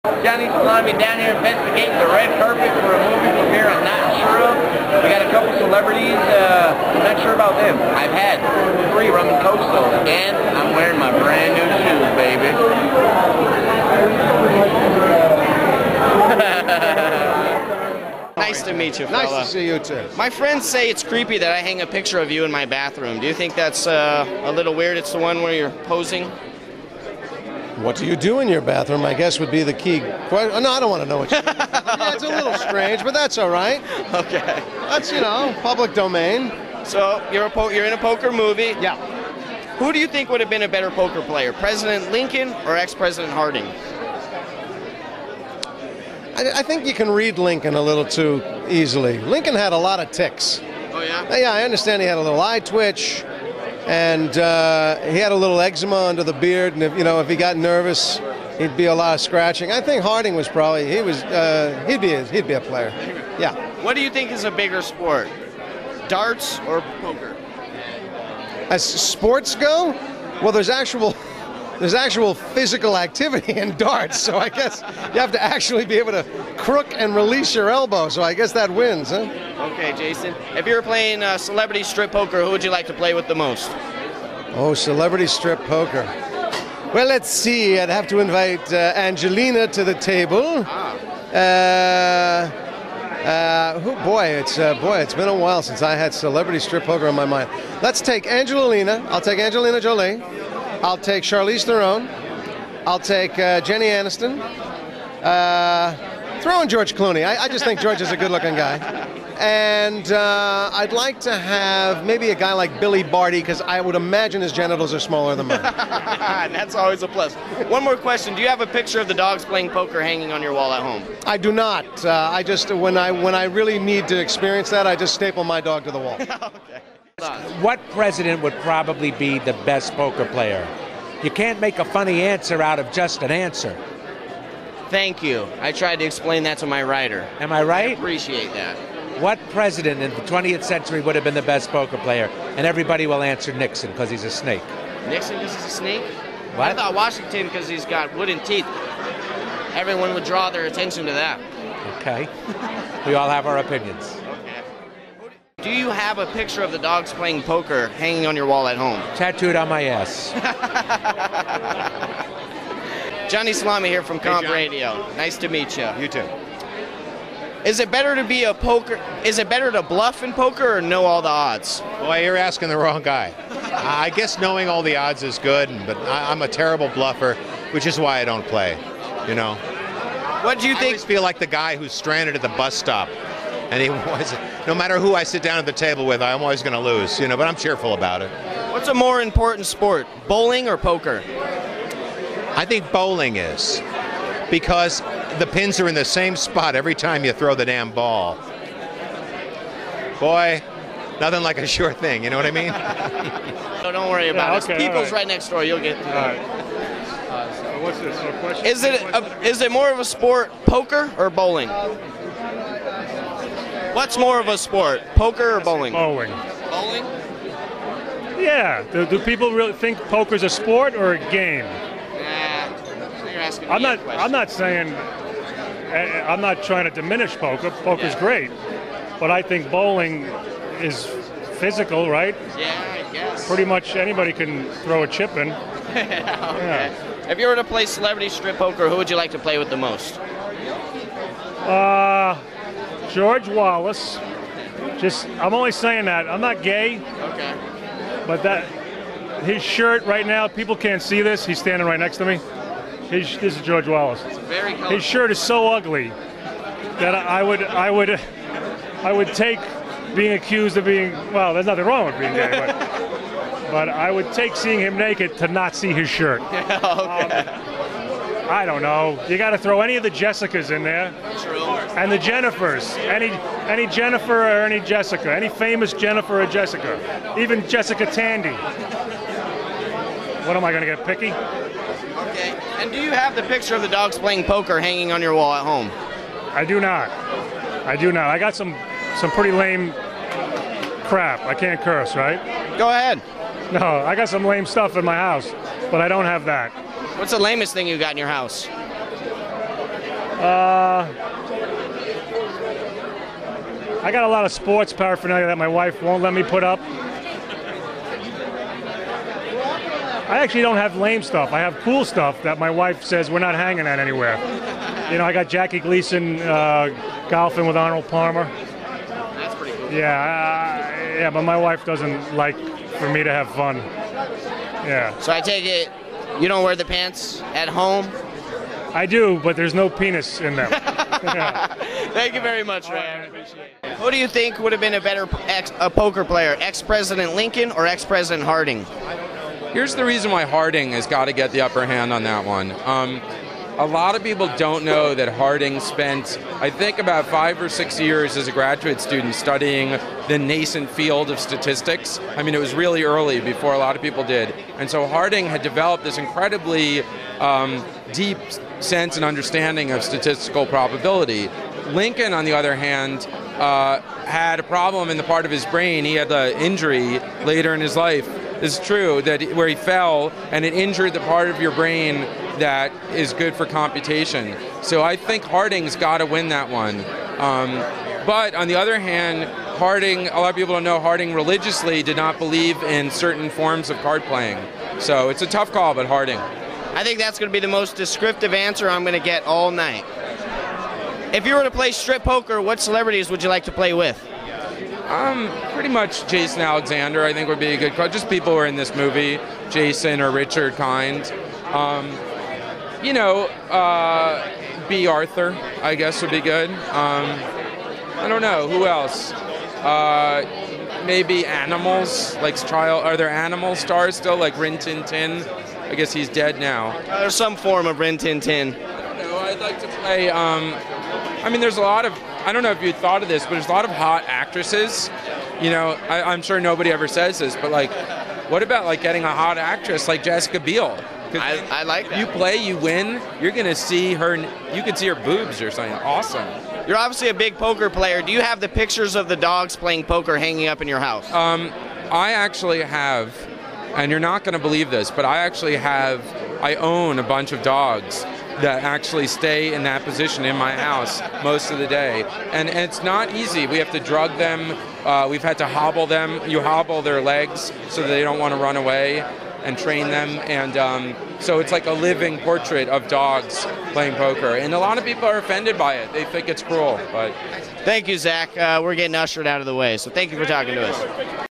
Johnny Salami down here investigating the red carpet for a movie premiere I'm not sure of. We got a couple celebrities, I'm not sure about them. I've had 3 rum and coastal, and I'm wearing my brand new shoes, baby. Nice to meet you, fella. Nice to see you too. My friends say it's creepy that I hang a picture of you in my bathroom. Do you think that's a little weird? It's the one where you're posing? What do you do in your bathroom, I guess, would be the key question. No, I don't want to know what you do. Yeah, it's a little strange, but that's all right. Okay. That's, public domain. So you're in a poker movie. Yeah. Who do you think would have been a better poker player, President Lincoln or ex-President Harding? I think you can read Lincoln a little too easily. Lincoln had a lot of tics. Oh, yeah? Yeah, I understand he had a little eye twitch, and he had a little eczema under the beard, and if he got nervous, he'd be a lot of scratching. I think Harding was probably, he'd be a player. Yeah. What do you think is a bigger sport, darts or poker? As sports go, well, there's actual physical activity in darts, so I guess you have to actually be able to crook and release your elbow, so I guess that wins, huh? Okay, Jason. If you were playing celebrity strip poker, who would you like to play with the most? Oh, celebrity strip poker. Well, let's see. I'd have to invite Angelina to the table. It's been a while since I had celebrity strip poker on my mind. Let's take Angelina. I'll take Angelina Jolie. I'll take Charlize Theron. I'll take Jenny Aniston. Throw in George Clooney. I just think George is a good-looking guy. And I'd like to have maybe a guy like Billy Barty, because I would imagine his genitals are smaller than mine. That's always a plus. One more question. Do you have a picture of the dogs playing poker hanging on your wall at home? I do not. I just, when I really need to experience that, I just staple my dog to the wall. Okay. What president would probably be the best poker player? You can't make a funny answer out of just an answer. Thank you. I tried to explain that to my writer. Am I right? I appreciate that. What president in the 20th century would have been the best poker player? And everybody will answer Nixon because he's a snake. Nixon because he's a snake? What? I thought Washington because he's got wooden teeth. Everyone would draw their attention to that. Okay. We all have our opinions. Do you have a picture of the dogs playing poker hanging on your wall at home? Tattooed on my ass. Johnny Salami here from KOMP Radio. Nice to meet you. You too. Is it better to be a poker? Is it better to bluff in poker or know all the odds? Well, you're asking the wrong guy. I guess knowing all the odds is good, but I'm a terrible bluffer, which is why I don't play. What do you think? I always feel like the guy who's stranded at the bus stop. And no matter who I sit down at the table with, I'm always going to lose, but I'm cheerful about it. What's a more important sport, bowling or poker? I think bowling is, because the pins are in the same spot every time you throw the damn ball. Boy, nothing like a sure thing, you know what I mean? So don't worry about it. People's right next door, you'll get to it. So what's this? A question? Is it more of a sport, poker or bowling? What's more of a sport, poker or bowling? Bowling. Bowling? Yeah. Do people really think poker's a sport or a game? You're asking me I'm a question. not saying. I'm not trying to diminish poker. Poker's great, but I think bowling is physical, right? Yeah, I guess. Pretty much anybody can throw a chip in. Okay. Yeah. If you were to play celebrity strip poker, who would you like to play with the most? George Wallace. I'm only saying that. I'm not gay. Okay. But his shirt right now, people can't see this. He's standing right next to me. This is George Wallace. It's very colorful. His shirt is so ugly that I would take being accused of being, well, there's nothing wrong with being gay, but I would take seeing him naked to not see his shirt. Okay. I don't know. You got to throw any of the Jessicas in there. True. And the Jennifers. Any Jennifer or any Jessica. Any famous Jennifer or Jessica. Even Jessica Tandy. What am I going to get, picky? Okay. And do you have the picture of the dogs playing poker hanging on your wall at home? I do not. I got some pretty lame crap. I can't curse, right? Go ahead. No, I got some lame stuff in my house, but I don't have that. What's the lamest thing you got in your house? I got a lot of sports paraphernalia that my wife won't let me put up. I actually don't have lame stuff. I have cool stuff that my wife says we're not hanging at anywhere. You know, I got Jackie Gleason golfing with Arnold Palmer. That's pretty cool. Yeah, but my wife doesn't like for me to have fun. Yeah. So I take it you don't wear the pants at home? I do, but there's no penis in them. Thank you very much, Ray. I appreciate it. Who do you think would have been a better poker player, ex-President Lincoln or ex-President Harding? Here's the reason why Harding has got to get the upper hand on that one. A lot of people don't know that Harding spent, I think, about 5 or 6 years as a graduate student studying the nascent field of statistics. I mean, it was really early before a lot of people did. And so Harding had developed this incredibly deep sense and understanding of statistical probability. Lincoln, on the other hand, had a problem in the part of his brain. He had an injury later in his life. It's true that where he fell and it injured the part of your brain that is good for computation. So I think Harding's got to win that one. But on the other hand, Harding, a lot of people don't know, Harding religiously did not believe in certain forms of card playing. So it's a tough call, but Harding. I think that's going to be the most descriptive answer I'm going to get all night. If you were to play strip poker, what celebrities would you like to play with? Pretty much Jason Alexander, I think, would be a good call. Just people who are in this movie, Jason or Richard Kind. B. Arthur, I guess, would be good. I don't know, who else? Maybe animals, like are there animal stars still, like Rin Tin Tin? I guess he's dead now. There's some form of Rin Tin Tin. I don't know, I'd like to play, I mean, there's a lot of, I don't know if you thought of this, but there's a lot of hot actresses. You know, I'm sure nobody ever says this, but like, what about like getting a hot actress like Jessica Biel? I like that. You play, you win, you're going to see her, you can see her boobs or something. Awesome. You're obviously a big poker player. Do you have the pictures of the dogs playing poker hanging up in your house? I actually have, and you're not going to believe this, but I own a bunch of dogs that actually stay in that position in my house most of the day. And it's not easy. We have to drug them. We've had to hobble them. You hobble their legs so that they don't want to run away, and train them. And so it's like a living portrait of dogs playing poker. And a lot of people are offended by it. They think it's cruel. But thank you, Zach. We're getting ushered out of the way. So thank you for talking to us.